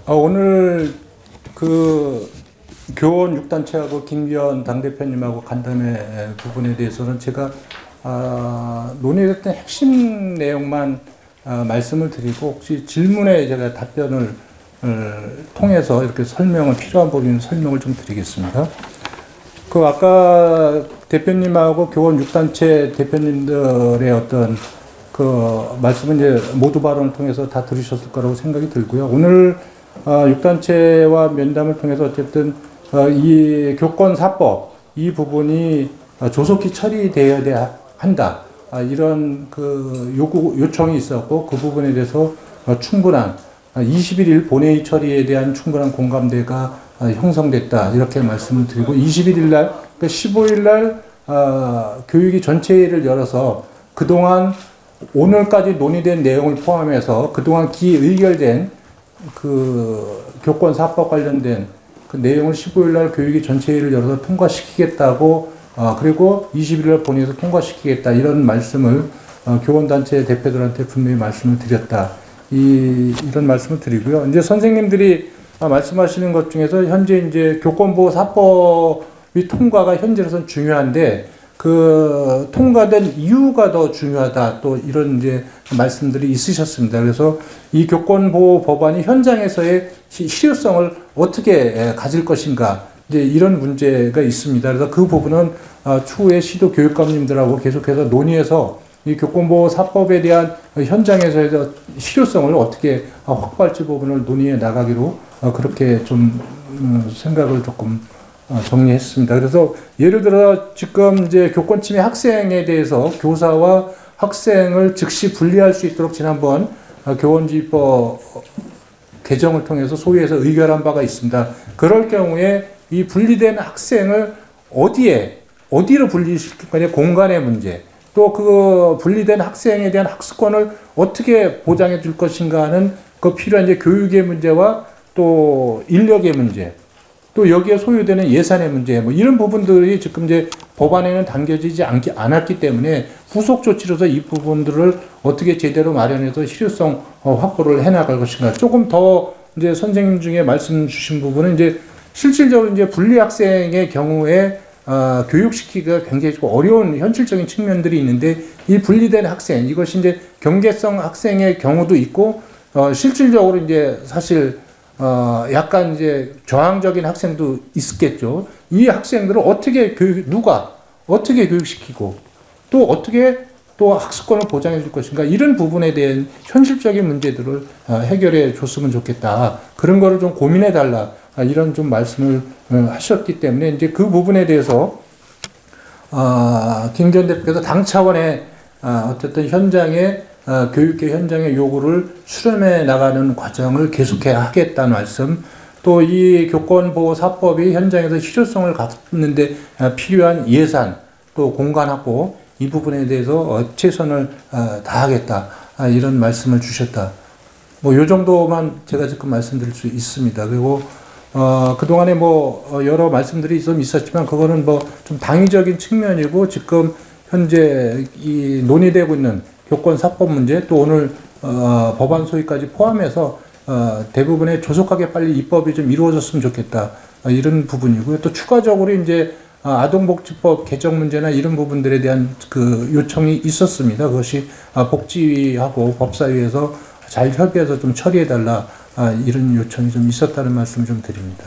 오늘 그 교원 6단체하고 김기현 당대표님하고 간담회 부분에 대해서는 제가 논의했던 핵심 내용만 말씀을 드리고, 혹시 질문에 제가 답변을 통해서 이렇게 설명을, 필요한 부분 설명을 좀 드리겠습니다. 그 아까 대표님하고 교원 6단체 대표님들의 어떤 그 말씀은 이제 모두 발언을 통해서 다 들으셨을 거라고 생각이 들고요. 오늘 6단체와 면담을 통해서 어쨌든 이 교권사법 이 부분이 조속히 처리되어야 한다, 이런 그 요청이 있었고, 그 부분에 대해서 충분한 21일 본회의 처리에 대한 충분한 공감대가 형성됐다, 이렇게 말씀을 드리고, 21일 날, 그러니까 15일 날 교육위 전체회의를 열어서 그동안 오늘까지 논의된 내용을 포함해서 그동안 기의결된 그 교권사법 관련된 그 내용을 15일 날 교육위 전체회의를 열어서 통과시키겠다고, 그리고 20일 날 본회의에서 통과시키겠다, 이런 말씀을 교원단체 대표들한테 분명히 말씀을 드렸다, 이런 말씀을 드리고요. 이제 선생님들이 말씀하시는 것 중에서 현재 이제 교권보호사법이 통과가 현재로서는 중요한데, 그 통과된 이유가 더 중요하다, 또 이런 이제 말씀들이 있으셨습니다. 그래서 이 교권보호 법안이 현장에서의 실효성을 어떻게 가질 것인가, 이제 이런 문제가 있습니다. 그래서 그 부분은 추후에 시도 교육감님들하고 계속해서 논의해서 이 교권보호 사법에 대한 현장에서의 실효성을 어떻게 확보할지 부분을 논의해 나가기로 그렇게 좀 생각을 조금 정리했습니다. 그래서 예를 들어 지금 이제 교권 침해 학생에 대해서 교사와 학생을 즉시 분리할 수 있도록 지난번 교원지휘법 개정을 통해서 소위에서 의결한 바가 있습니다. 그럴 경우에 이 분리된 학생을 어디로 분리시킬 거냐, 공간의 문제, 또 그 분리된 학생에 대한 학습권을 어떻게 보장해 줄 것인가 하는 그 필요한 이제 교육의 문제와 또 인력의 문제, 또 여기에 소요되는 예산의 문제, 뭐 이런 부분들이 지금 이제 법안에는 담겨지지 않았기 때문에 후속 조치로서 이 부분들을 어떻게 제대로 마련해서 실효성 확보를 해나갈 것인가. 조금 더 이제 선생님 중에 말씀 주신 부분은 이제 실질적으로 이제 분리 학생의 경우에 교육시키기가 굉장히 좀 어려운 현실적인 측면들이 있는데, 이 분리된 학생, 이것이 이제 경계성 학생의 경우도 있고, 실질적으로 이제 사실 약간 이제 저항적인 학생도 있겠죠. 이 학생들을 누가 어떻게 교육시키고, 또 어떻게 또 학습권을 보장해 줄 것인가, 이런 부분에 대한 현실적인 문제들을 해결해 줬으면 좋겠다, 그런 거를 좀 고민해 달라, 이런 좀 말씀을 하셨기 때문에 이제 그 부분에 대해서 김기현 대표께서 당 차원의 어쨌든 교육계 현장의 요구를 수렴해 나가는 과정을 계속해 하겠다는 말씀, 또 이 교권보호사법이 현장에서 실효성을 갖는데 필요한 예산, 또 공간 확보, 이 부분에 대해서 최선을 다하겠다, 이런 말씀을 주셨다. 뭐 요 정도만 제가 지금 말씀드릴 수 있습니다. 그리고 그동안에 뭐 여러 말씀들이 좀 있었지만, 그거는 뭐 좀 당위적인 측면이고, 지금 현재 이 논의되고 있는 교권사법 문제, 또 오늘 법안 소위까지 포함해서 대부분의 조속하게 빨리 입법이 좀 이루어졌으면 좋겠다, 이런 부분이고요. 또 추가적으로 이제 아동복지법 개정 문제나 이런 부분들에 대한 그 요청이 있었습니다. 그것이 복지위하고 법사위에서 잘 협의해서 좀 처리해달라, 이런 요청이 좀 있었다는 말씀 좀 드립니다.